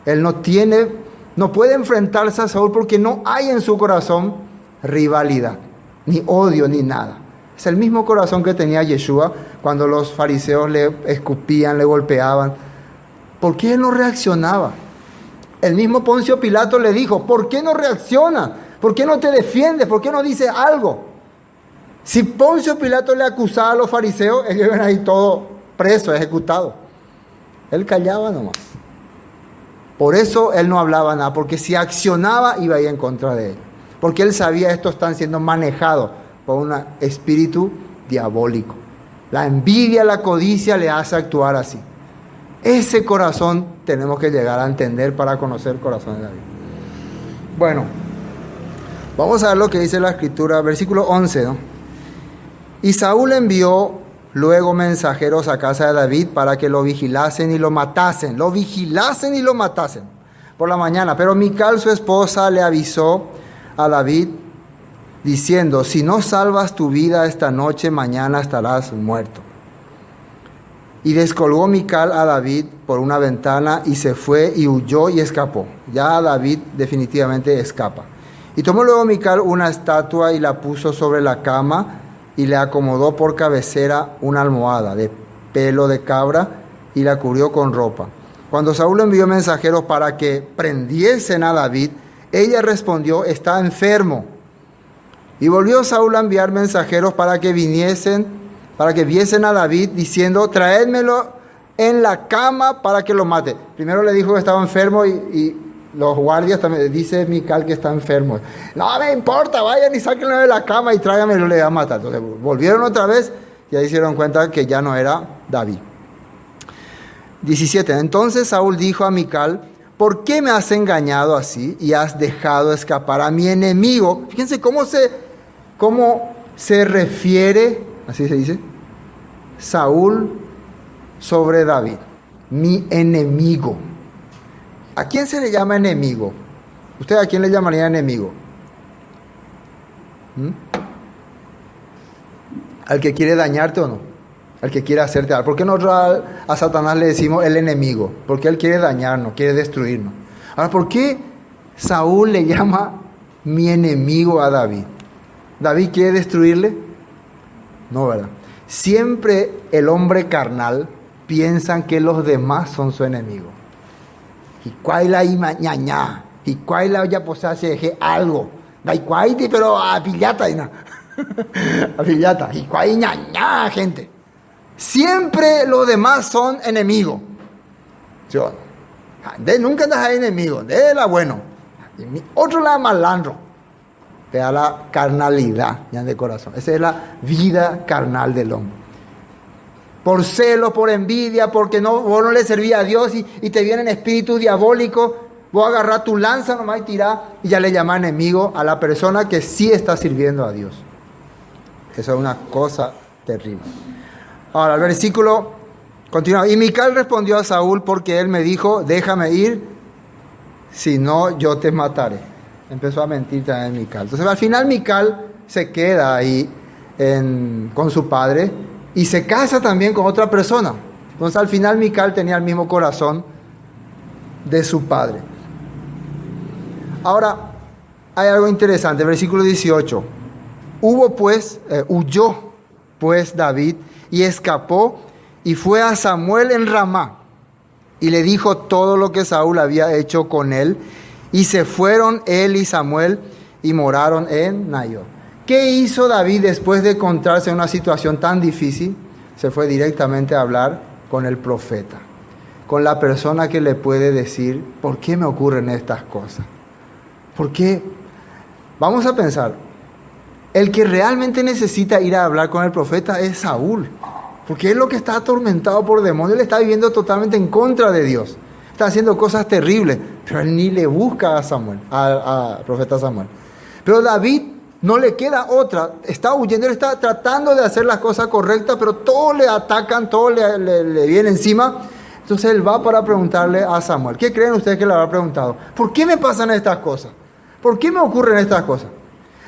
Él no puede enfrentarse a Saúl porque no hay en su corazón rivalidad, ni odio, ni nada. Es el mismo corazón que tenía Yeshua cuando los fariseos le escupían, le golpeaban. ¿Por qué él no reaccionaba? El mismo Poncio Pilato le dijo, ¿por qué no reacciona? ¿Por qué no te defiendes? ¿Por qué no dices algo? Si Poncio Pilato le acusaba a los fariseos, ellos iban ahí todos presos, ejecutados. Él callaba nomás. Por eso él no hablaba nada, porque si accionaba iba a ir en contra de él. Porque él sabía estos están siendo manejados por un espíritu diabólico. La envidia, la codicia le hace actuar así. Ese corazón tenemos que llegar a entender para conocer el corazón de David. Bueno, vamos a ver lo que dice la escritura, versículo 11, ¿no? Y Saúl envió luego mensajeros a casa de David para que lo vigilasen y lo matasen. Lo vigilasen y lo matasen por la mañana. Pero Mical, su esposa, le avisó a David diciendo, si no salvas tu vida esta noche, mañana estarás muerto. Y descolgó Mical a David por una ventana y se fue y huyó y escapó. Ya David definitivamente escapa. Y tomó luego Mical una estatua y la puso sobre la cama y le acomodó por cabecera una almohada de pelo de cabra y la cubrió con ropa. Cuando Saúl envió mensajeros para que prendiesen a David, ella respondió, está enfermo. Y volvió Saúl a enviar mensajeros para que viesen a David, diciendo, traédmelo en la cama para que lo mate. Primero le dijo que estaba enfermo y los guardias también, dice Mical que está enfermo. No me importa, vayan y sáquenlo de la cama y tráiganmelo, le voy a matar. Entonces volvieron otra vez y ahí se dieron cuenta que ya no era David. 17. Entonces Saúl dijo a Mical, ¿por qué me has engañado así y has dejado escapar a mi enemigo? Fíjense cómo se refiere, así se dice, Saúl sobre David, mi enemigo. ¿A quién se le llama enemigo? ¿Usted a quién le llamaría enemigo? ¿Al que quiere dañarte o no? ¿Al que quiere hacerte algo? ¿Por qué nosotros a Satanás le decimos el enemigo? Porque él quiere dañarnos, quiere destruirnos. Ahora, ¿por qué Saúl le llama mi enemigo a David? ¿David quiere destruirle? No, ¿verdad? Siempre el hombre carnal piensa que los demás son su enemigo. Y cuál la ñaña, y cuál la ya posase algo, da cuál pero a pillata y na, a pillata, y cuál ñaña gente. Siempre los demás son enemigos. Yo, nunca andas enemigo, de la bueno, otro la malandro, te da la carnalidad ya de corazón. Esa es la vida carnal del hombre. Por celo, por envidia, porque vos no le servías a Dios y te vienen espíritus diabólicos, vos agarrás tu lanza nomás y tirás y ya le llamás enemigo a la persona que sí está sirviendo a Dios. Eso es una cosa terrible. Ahora, el versículo continúa. Y Mical respondió a Saúl porque él me dijo, déjame ir, si no yo te mataré. Empezó a mentir también Mical. Entonces al final Mical se queda ahí con su padre y se casa también con otra persona. Entonces al final Mical tenía el mismo corazón de su padre. Ahora, hay algo interesante, versículo 18. Huyó pues David y escapó y fue a Samuel en Ramá y le dijo todo lo que Saúl había hecho con él, y se fueron él y Samuel y moraron en Naiot. ¿Qué hizo David después de encontrarse en una situación tan difícil? Se fue directamente a hablar con el profeta, con la persona que le puede decir, ¿por qué me ocurren estas cosas? ¿Por qué? Vamos a pensar, el que realmente necesita ir a hablar con el profeta es Saúl, porque es lo que está atormentado por demonios. Él está viviendo totalmente en contra de Dios, está haciendo cosas terribles, pero él ni le busca a Samuel, al profeta Samuel. Pero David no le queda otra, está huyendo, él está tratando de hacer las cosas correctas, pero todos le atacan, todo le viene encima. Entonces él va para preguntarle a Samuel. ¿Qué creen ustedes que le habrá preguntado? ¿Por qué me pasan estas cosas? ¿Por qué me ocurren estas cosas?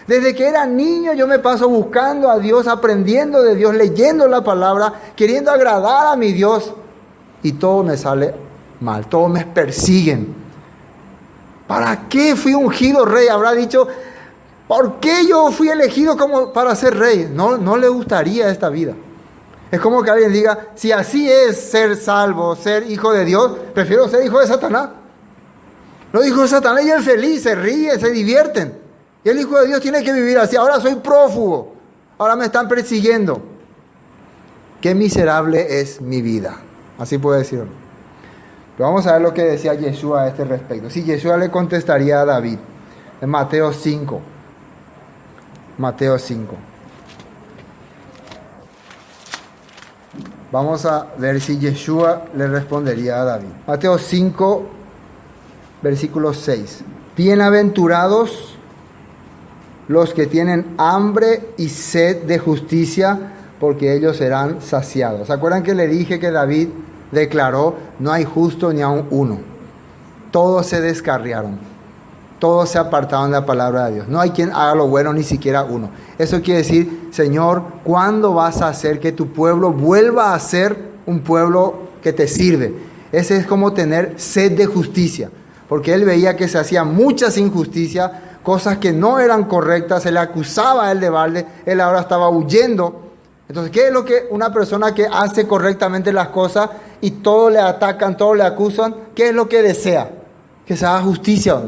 Desde que era niño yo me paso buscando a Dios, aprendiendo de Dios, leyendo la palabra, queriendo agradar a mi Dios, y todo me sale mal, todos me persiguen. ¿Para qué fui ungido rey? Habrá dicho, ¿por qué yo fui elegido como para ser rey? No le gustaría esta vida. Es como que alguien diga, si así es ser salvo, ser hijo de Dios, prefiero ser hijo de Satanás. Los hijos de Satanás y el feliz, se ríen, se divierten. Y el hijo de Dios tiene que vivir así. Ahora soy prófugo, ahora me están persiguiendo. Qué miserable es mi vida. Así puede decirlo. Pero vamos a ver lo que decía Yeshua a este respecto. Si Yeshua le contestaría a David en Mateo 5. Mateo 5. Vamos a ver si Yeshua le respondería a David. Mateo 5, versículo 6. Bienaventurados los que tienen hambre y sed de justicia, porque ellos serán saciados. ¿Se acuerdan que le dije que David declaró, no hay justo ni aun uno? Todos se descarriaron, todos se apartaron de la palabra de Dios. No hay quien haga lo bueno, ni siquiera uno. Eso quiere decir, Señor, ¿cuándo vas a hacer que tu pueblo vuelva a ser un pueblo que te sirve? Ese es como tener sed de justicia, porque él veía que se hacía muchas injusticias, cosas que no eran correctas, se le acusaba a él de balde, él ahora estaba huyendo. Entonces, ¿qué es lo que una persona que hace correctamente las cosas y todos le atacan, todos le acusan, qué es lo que desea? Que se haga justicia,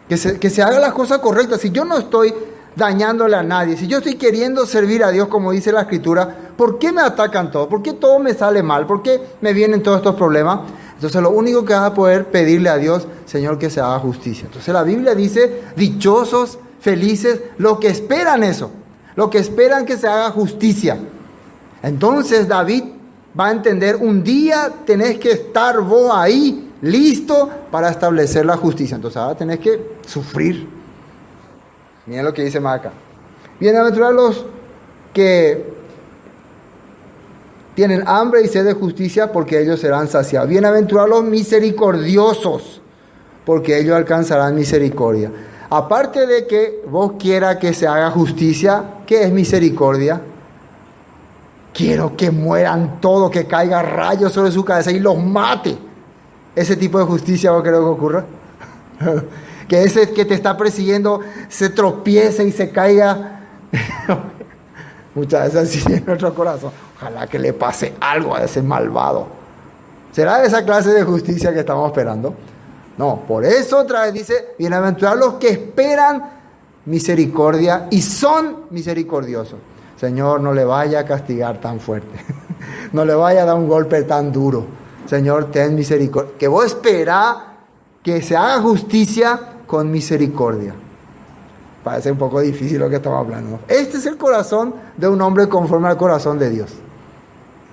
que se haga las cosas correctas. Si yo no estoy dañándole a nadie, si yo estoy queriendo servir a Dios como dice la Escritura, ¿por qué me atacan todos? ¿Por qué todo me sale mal? ¿Por qué me vienen todos estos problemas? Entonces lo único que vas a poder pedirle a Dios, Señor, que se haga justicia. Entonces la Biblia dice, dichosos, felices, los que esperan eso, los que esperan que se haga justicia. Entonces David va a entender, un día tenés que estar vos ahí, listo para establecer la justicia. Entonces ahora tenés que sufrir. Miren lo que dice más acá. Bienaventurados los que tienen hambre y sed de justicia, porque ellos serán saciados. Bienaventurados los misericordiosos, porque ellos alcanzarán misericordia. Aparte de que vos quieras que se haga justicia, ¿qué es misericordia? Quiero que mueran todos, que caiga rayos sobre su cabeza y los mate. Ese tipo de justicia, ¿vos querés que ocurra? Que ese que te está persiguiendo se tropiece y se caiga. Muchas veces así en nuestro corazón. Ojalá que le pase algo a ese malvado. ¿Será esa clase de justicia que estamos esperando? No, por eso otra vez dice, bienaventurados los que esperan misericordia y son misericordiosos. Señor, no le vaya a castigar tan fuerte. No le vaya a dar un golpe tan duro. Señor, ten misericordia. Que vos esperás que se haga justicia con misericordia. Parece un poco difícil lo que estamos hablando. Este es el corazón de un hombre conforme al corazón de Dios.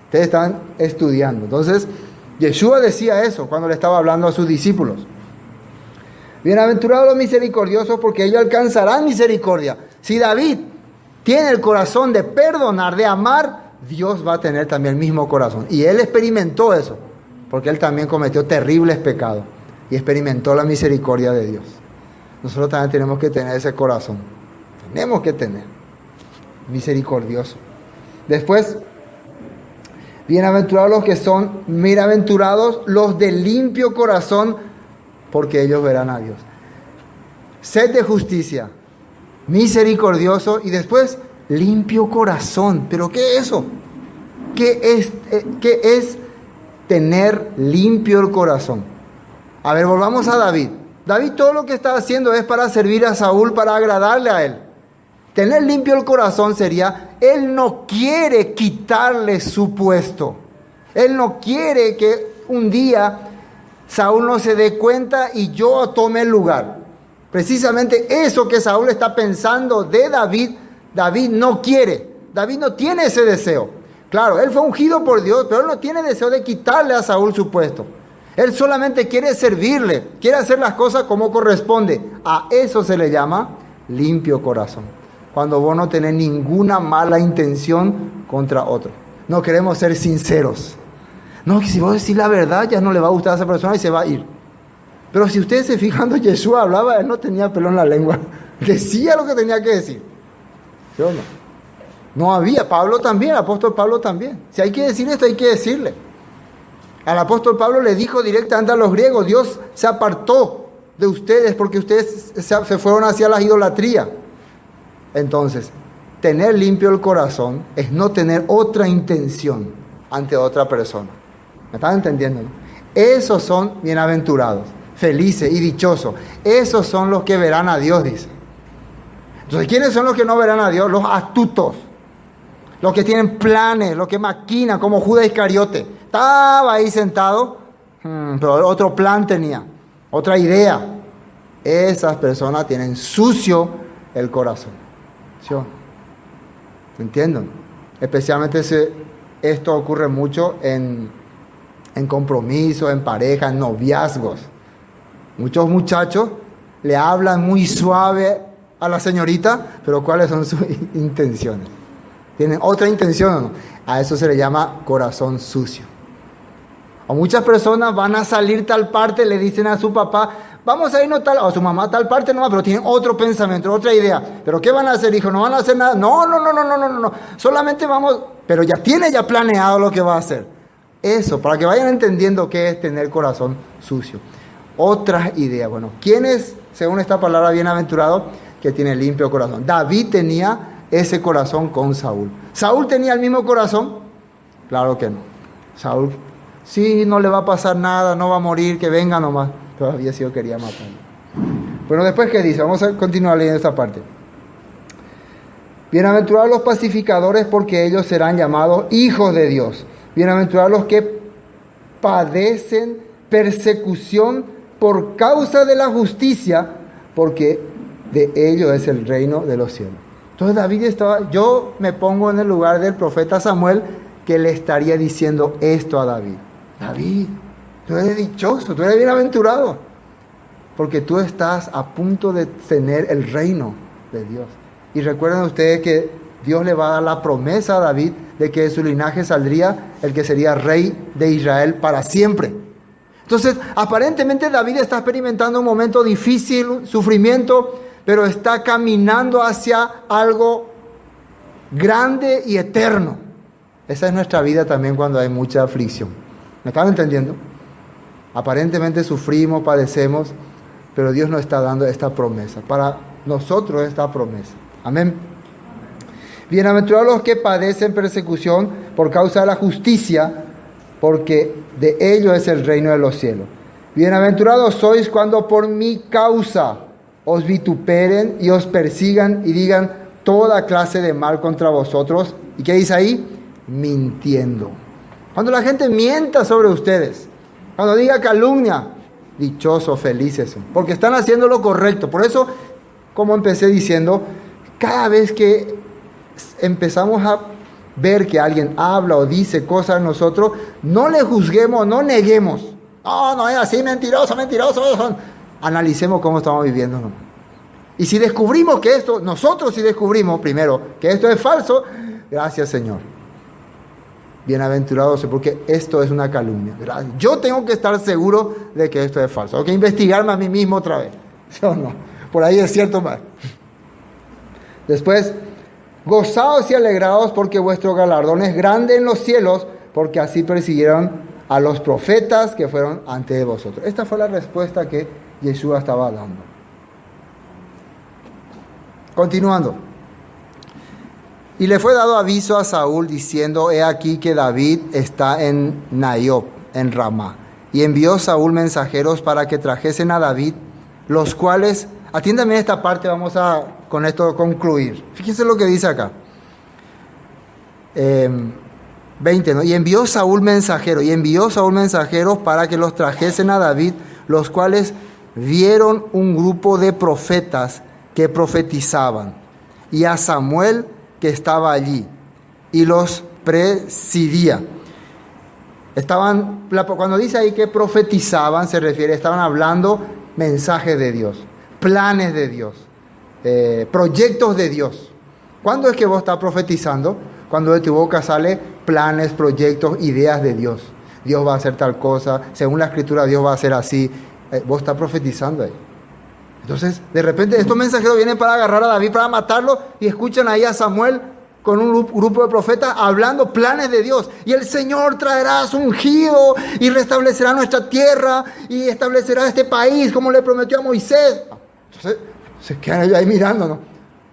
Ustedes están estudiando. Entonces, Yeshua decía eso cuando le estaba hablando a sus discípulos. Bienaventurados los misericordiosos, porque ellos alcanzarán misericordia. Si David tiene el corazón de perdonar, de amar, Dios va a tener también el mismo corazón. Y él experimentó eso, porque él también cometió terribles pecados y experimentó la misericordia de Dios. Nosotros también tenemos que tener ese corazón. Tenemos que tener misericordioso. Después, bienaventurados los que son, bienaventurados los de limpio corazón, porque ellos verán a Dios. Sed de justicia, misericordioso y después limpio corazón. ¿Pero qué es eso? qué es tener limpio el corazón? A ver, volvamos a David. David todo lo que está haciendo es para servir a Saúl, para agradarle a él. Tener limpio el corazón sería, él no quiere quitarle su puesto. Él no quiere que un día Saúl no se dé cuenta y yo tome el lugar. Precisamente eso que Saúl está pensando de David, David no quiere. David no tiene ese deseo. Claro, él fue ungido por Dios, pero él no tiene deseo de quitarle a Saúl su puesto. Él solamente quiere servirle, quiere hacer las cosas como corresponde. A eso se le llama limpio corazón. Cuando vos no tenés ninguna mala intención contra otro. No queremos ser sinceros. No, que si vos decís la verdad ya no le va a gustar a esa persona y se va a ir. Pero si ustedes se fijan, cuando Jesús hablaba, él no tenía pelo en la lengua. Decía lo que tenía que decir. ¿Sí o no? No había. Pablo también, el apóstol Pablo también. Si hay que decir esto, hay que decirle. Al apóstol Pablo le dijo directamente a los griegos, Dios se apartó de ustedes porque ustedes se fueron hacia la idolatría. Entonces, tener limpio el corazón es no tener otra intención ante otra persona. ¿Me están entendiendo? Esos son bienaventurados, felices y dichosos. Esos son los que verán a Dios, dice. Entonces, ¿quiénes son los que no verán a Dios? Los astutos. Los que tienen planes, los que maquinan, como Judas Iscariote. Estaba ahí sentado, pero otro plan tenía, otra idea. Esas personas tienen sucio el corazón. ¿Sí? ¿Entienden? Especialmente esto ocurre mucho en compromisos, en pareja, en noviazgos. Muchos muchachos le hablan muy suave a la señorita, pero ¿cuáles son sus intenciones? ¿Tienen otra intención o no? A eso se le llama corazón sucio. O muchas personas van a salir tal parte, le dicen a su papá, vamos a irnos tal, o a su mamá tal parte nomás, pero tienen otro pensamiento, otra idea. ¿Pero qué van a hacer, hijo? ¿No van a hacer nada? No. Solamente vamos, pero ya tiene planeado lo que va a hacer. Eso, para que vayan entendiendo qué es tener corazón sucio. Otras ideas. Bueno, ¿quién es, según esta palabra, bienaventurado? Que tiene limpio corazón. David tenía ese corazón con Saúl. ¿Saúl tenía el mismo corazón? Claro que no. Saúl, sí, no le va a pasar nada, no va a morir, que venga nomás. Todavía sí yo quería matarlo. Bueno, después, ¿qué dice? Vamos a continuar leyendo esta parte. Bienaventurados los pacificadores, porque ellos serán llamados hijos de Dios. Bienaventurados los que padecen persecución por causa de la justicia, porque de ellos es el reino de los cielos. Entonces David yo me pongo en el lugar del profeta Samuel, que le estaría diciendo esto a David. David, tú eres dichoso, tú eres bienaventurado, porque tú estás a punto de tener el reino de Dios. Y recuerden ustedes que Dios le va a dar la promesa a David de que de su linaje saldría el que sería rey de Israel para siempre. Entonces, aparentemente David está experimentando un momento difícil, sufrimiento, pero está caminando hacia algo grande y eterno. Esa es nuestra vida también cuando hay mucha aflicción. ¿Me están entendiendo? Aparentemente sufrimos, padecemos, pero Dios nos está dando esta promesa. Para nosotros esta promesa. Amén. Bienaventurados los que padecen persecución por causa de la justicia, porque de ellos es el reino de los cielos. Bienaventurados sois cuando por mi causa os vituperen y os persigan y digan toda clase de mal contra vosotros. ¿Y qué dice ahí? Mintiendo. Cuando la gente mienta sobre ustedes, cuando diga calumnia, dichosos, felices son, porque están haciendo lo correcto. Por eso, como empecé diciendo, cada vez que empezamos a ver que alguien habla o dice cosas a nosotros, no le juzguemos, no neguemos. No es así, mentiroso. Analicemos cómo estamos viviendo nomás. Y si descubrimos que nosotros si descubrimos primero que esto es falso, gracias Señor. Bienaventurados, porque esto es una calumnia. Yo tengo que estar seguro de que esto es falso. Tengo que investigarme a mí mismo otra vez. ¿Sí o no? Por ahí es cierto más. Después, gozaos y alegraos porque vuestro galardón es grande en los cielos, porque así persiguieron a los profetas que fueron antes de vosotros. Esta fue la respuesta que Jesús estaba dando. Continuando. Y le fue dado aviso a Saúl diciendo, he aquí que David está en Naiot, en Ramá. Y envió Saúl mensajeros para que trajesen a David, los cuales, atiéndame esta parte, vamos a con esto concluir. Fíjense lo que dice acá. 20, ¿no? Y envió Saúl mensajeros para que los trajesen a David, los cuales vieron un grupo de profetas que profetizaban, y a Samuel que estaba allí, y los presidía. Cuando dice ahí que profetizaban, se refiere, estaban hablando mensajes de Dios, planes de Dios, proyectos de Dios. ¿Cuándo es que vos estás profetizando? Cuando de tu boca sale planes, proyectos, ideas de Dios. Dios va a hacer tal cosa, según la Escritura Dios va a hacer así. Vos estás profetizando ahí. Entonces, de repente estos mensajeros vienen para agarrar a David, para matarlo, y escuchan ahí a Samuel con un grupo de profetas hablando planes de Dios. Y el Señor traerá su ungido y restablecerá nuestra tierra y establecerá este país como le prometió a Moisés. Entonces, se quedan ellos ahí mirando, ¿no?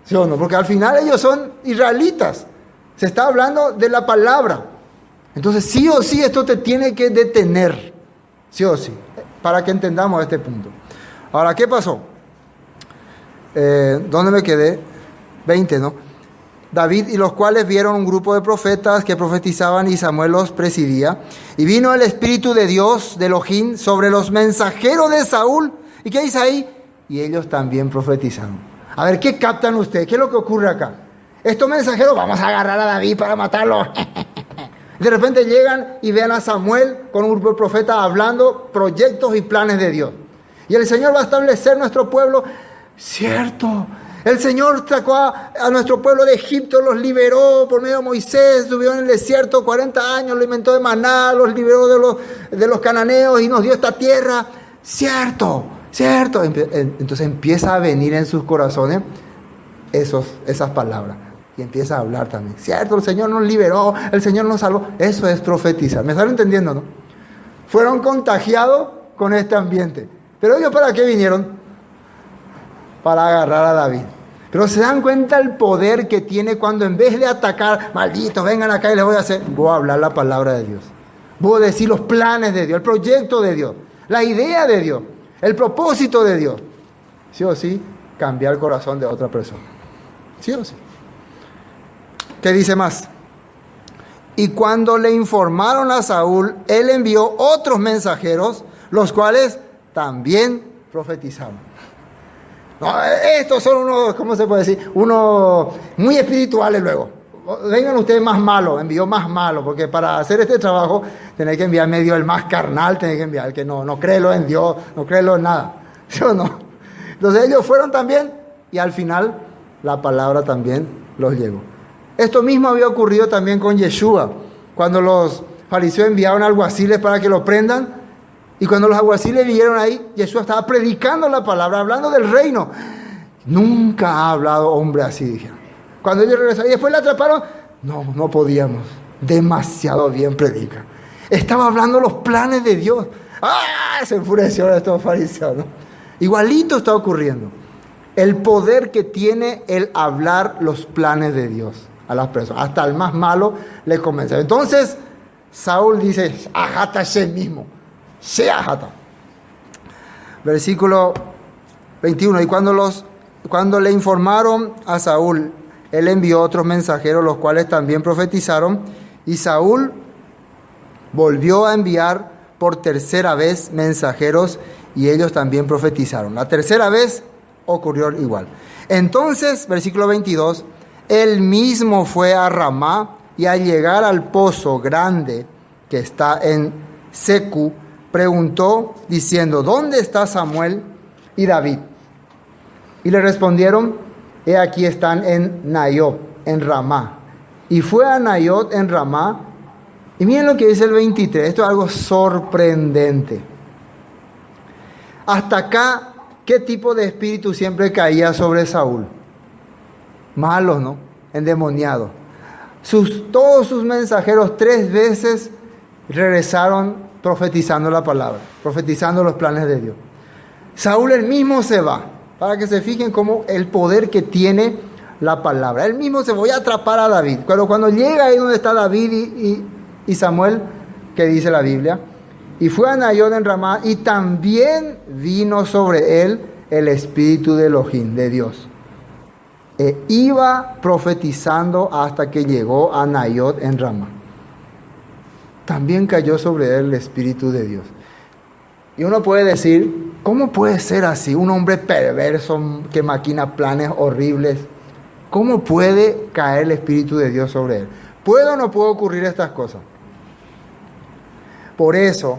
¿Sí o no? Porque al final ellos son israelitas. Se está hablando de la palabra. Entonces, sí o sí, esto te tiene que detener. Sí o sí. Para que entendamos este punto. Ahora, ¿qué pasó? ¿Dónde me quedé? 20, ¿no? David y los cuales vieron un grupo de profetas que profetizaban y Samuel los presidía. Y vino el Espíritu de Dios, de Elohim, sobre los mensajeros de Saúl. ¿Y qué dice ahí? Y ellos también profetizaron. A ver, ¿qué captan ustedes? ¿Qué es lo que ocurre acá? Estos mensajeros, vamos a agarrar a David para matarlo. De repente llegan y ven a Samuel con un grupo de profetas hablando proyectos y planes de Dios. Y el Señor va a establecer nuestro pueblo. Cierto, el Señor sacó a nuestro pueblo de Egipto, los liberó por medio de Moisés, estuvieron en el desierto 40 años, lo alimentó de maná, los liberó de los cananeos y nos dio esta tierra. Cierto. Entonces empieza a venir en sus corazones esas palabras. Y empieza a hablar también. Cierto, el Señor nos liberó, el Señor nos salvó. Eso es profetizar. ¿Me están entendiendo, no? Fueron contagiados con este ambiente. Pero ellos, ¿para qué vinieron? Para agarrar a David. Pero se dan cuenta el poder que tiene cuando en vez de atacar, malditos, vengan acá y les voy a hablar la palabra de Dios. Voy a decir los planes de Dios, el proyecto de Dios, la idea de Dios, el propósito de Dios. Sí o sí, cambiar el corazón de otra persona. Sí o sí. ¿Qué dice más? Y cuando le informaron a Saúl, él envió otros mensajeros, los cuales también profetizaron. No, estos son unos, ¿cómo se puede decir? Unos muy espirituales luego. Vengan ustedes más malos, envió más malos, porque para hacer este trabajo tenéis que enviar medio el más carnal, tenéis que enviar el que no cree en Dios, no cree en nada. ¿Sí o no? Entonces ellos fueron también y al final la palabra también los llegó. Esto mismo había ocurrido también con Yeshua, cuando los fariseos enviaron alguaciles para que lo prendan. Y cuando los alguaciles vinieron ahí, Yeshua estaba predicando la palabra, hablando del reino. Nunca ha hablado hombre así, dijeron. Cuando ellos regresaron y después la atraparon, no podíamos. Demasiado bien predica. Estaba hablando los planes de Dios. ¡Ah! Se enfurecieron estos fariseos, ¿no? Igualito está ocurriendo. El poder que tiene el hablar los planes de Dios a las personas. Hasta el más malo le convence. Entonces, Saúl dice, ajata ese mismo. Sea jata. Versículo 21. Y cuando le informaron a Saúl, él envió otros mensajeros, los cuales también profetizaron. Y Saúl volvió a enviar por tercera vez mensajeros y ellos también profetizaron. La tercera vez ocurrió igual. Entonces, versículo 22, él mismo fue a Ramá y al llegar al pozo grande que está en Secu, preguntó diciendo, ¿dónde está Samuel y David? Y le respondieron, he aquí están en Naiot, en Ramá. Y fue a Naiot en Ramá. Y miren lo que dice el 23, esto es algo sorprendente. Hasta acá, ¿qué tipo de espíritu siempre caía sobre Saúl? Malos, ¿no? Endemoniados. Todos sus mensajeros 3 veces regresaron profetizando la palabra, profetizando los planes de Dios. Saúl él mismo se va, para que se fijen cómo el poder que tiene la palabra. Él mismo se voy a atrapar a David. Pero cuando llega ahí donde está David y Samuel, ¿qué dice la Biblia? Y fue a Nayot en Ramá, y también vino sobre él el espíritu de Elohim, de Dios. E iba profetizando hasta que llegó a Nayot en Ramá. También cayó sobre él el espíritu de Dios. Y uno puede decir, ¿cómo puede ser así? Un hombre perverso que maquina planes horribles. ¿Cómo puede caer el espíritu de Dios sobre él? ¿Puede o no puede ocurrir estas cosas? Por eso,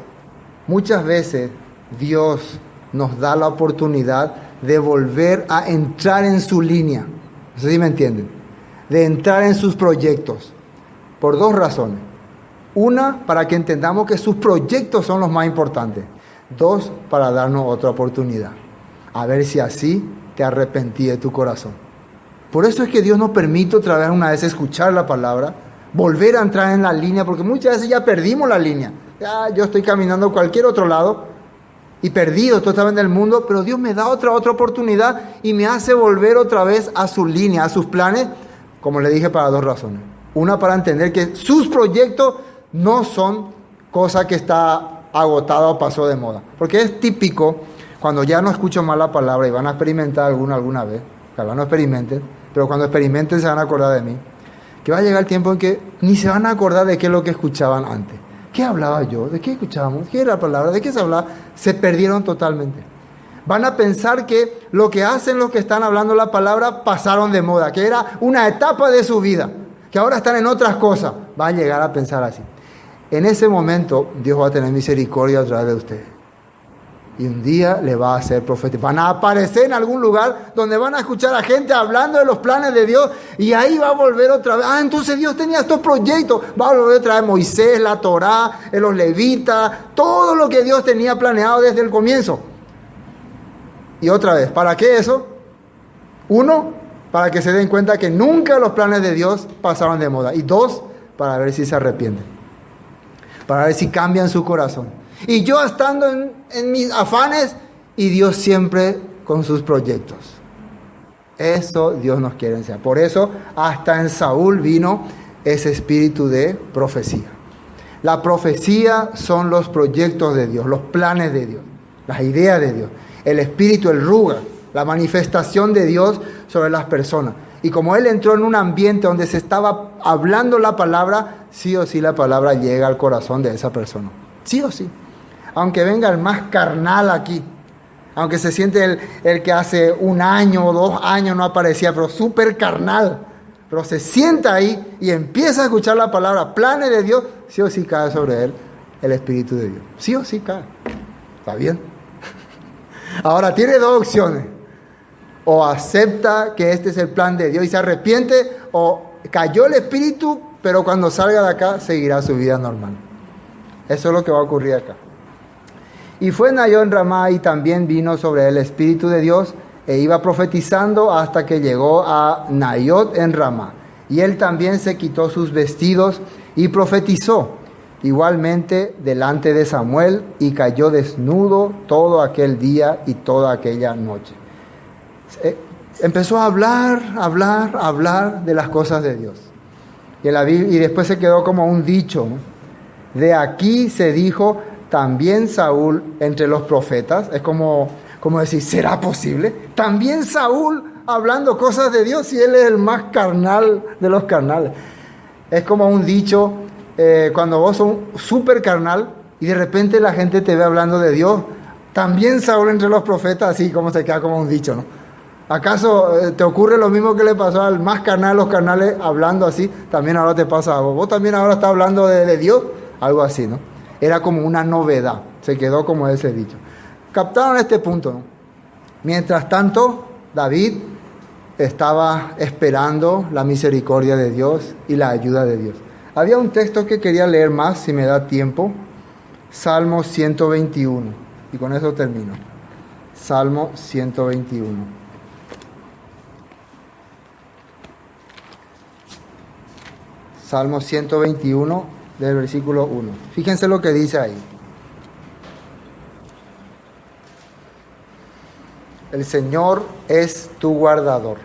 muchas veces Dios nos da la oportunidad de volver a entrar en su línea. No sé si me entienden. De entrar en sus proyectos. Por dos razones. Una, para que entendamos que sus proyectos son los más importantes. Dos, para darnos otra oportunidad. A ver si así te arrepentí de tu corazón. Por eso es que Dios nos permite otra vez una vez escuchar la palabra, volver a entrar en la línea, porque muchas veces ya perdimos la línea. Ya yo estoy caminando a cualquier otro lado y perdido totalmente en el mundo, pero Dios me da otra oportunidad y me hace volver otra vez a su línea, a sus planes, como le dije, para dos razones. Una, para entender que sus proyectos no son cosas que está agotada o pasó de moda. Porque es típico, cuando ya no escucho más la palabra y van a experimentar alguna vez, ojalá no experimenten, pero cuando experimenten se van a acordar de mí, que va a llegar el tiempo en que ni se van a acordar de qué es lo que escuchaban antes. ¿Qué hablaba yo? ¿De qué escuchábamos? ¿Qué era la palabra? ¿De qué se hablaba? Se perdieron totalmente. Van a pensar que lo que hacen los que están hablando la palabra pasaron de moda, que era una etapa de su vida, que ahora están en otras cosas. Van a llegar a pensar así. En ese momento Dios va a tener misericordia a través de ustedes. Y un día le va a hacer profeta. Van a aparecer en algún lugar donde van a escuchar a gente hablando de los planes de Dios. Y ahí va a volver otra vez. Entonces Dios tenía estos proyectos. Va a volver otra vez Moisés, la Torá, los levitas. Todo lo que Dios tenía planeado desde el comienzo. Y otra vez, ¿para qué eso? Uno, para que se den cuenta que nunca los planes de Dios pasaron de moda. Y dos, para ver si se arrepienten. Para ver si cambian su corazón. Y yo estando en mis afanes y Dios siempre con sus proyectos. Eso Dios nos quiere enseñar. Por eso hasta en Saúl vino ese espíritu de profecía. La profecía son los proyectos de Dios, los planes de Dios, las ideas de Dios. El espíritu, el ruga, la manifestación de Dios sobre las personas. Y como él entró en un ambiente donde se estaba hablando la palabra, sí o sí la palabra llega al corazón de esa persona. Sí o sí. Aunque venga el más carnal aquí, aunque se siente el que hace 1 año o 2 años no aparecía, pero súper carnal, pero se sienta ahí y empieza a escuchar la palabra, planes de Dios, sí o sí cae sobre él el Espíritu de Dios. Sí o sí cae. ¿Está bien? Ahora tiene dos opciones. O acepta que este es el plan de Dios y se arrepiente, o cayó el Espíritu, pero cuando salga de acá seguirá su vida normal. Eso es lo que va a ocurrir acá. Y fue Nayot en Ramá, y también vino sobre él el Espíritu de Dios, e iba profetizando hasta que llegó a Nayot en Ramá. Y él también se quitó sus vestidos y profetizó, igualmente delante de Samuel, y cayó desnudo todo aquel día y toda aquella noche. Empezó a hablar de las cosas de Dios. Y después se quedó como un dicho, ¿no? De aquí se dijo también Saúl entre los profetas. Es como decir, ¿será posible? También Saúl hablando cosas de Dios, y él es el más carnal de los carnales. Es como un dicho, cuando vos sos súper carnal y de repente la gente te ve hablando de Dios. También Saúl entre los profetas, así como se queda como un dicho, ¿no? ¿Acaso te ocurre lo mismo que le pasó al más carnal de los carnales hablando así? También ahora te pasa a vos. Vos también ahora estás hablando de Dios. Algo así, ¿no? Era como una novedad. Se quedó como ese dicho. ¿Captaron este punto, no? Mientras tanto, David estaba esperando la misericordia de Dios y la ayuda de Dios. Había un texto que quería leer más, si me da tiempo. Salmo 121. Y con eso termino. Salmo 121. Salmo 121, del versículo 1. Fíjense lo que dice ahí. El Señor es tu guardador.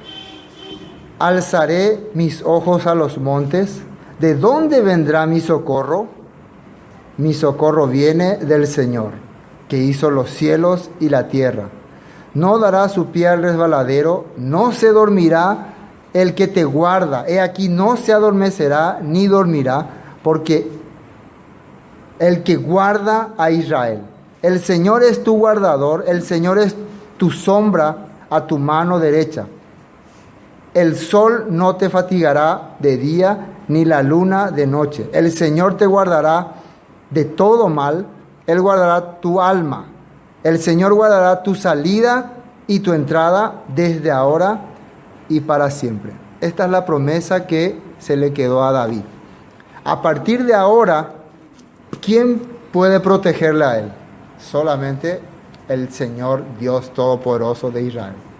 Alzaré mis ojos a los montes. ¿De dónde vendrá mi socorro? Mi socorro viene del Señor, que hizo los cielos y la tierra. No dará su pie al resbaladero, no se dormirá el que te guarda. He aquí, no se adormecerá ni dormirá, porque el que guarda a Israel. El Señor es tu guardador, el Señor es tu sombra a tu mano derecha. El sol no te fatigará de día, ni la luna de noche. El Señor te guardará de todo mal, Él guardará tu alma. El Señor guardará tu salida y tu entrada desde ahora y para siempre. Esta es la promesa que se le quedó a David. A partir de ahora, ¿quién puede protegerle a él? Solamente el Señor Dios Todopoderoso de Israel.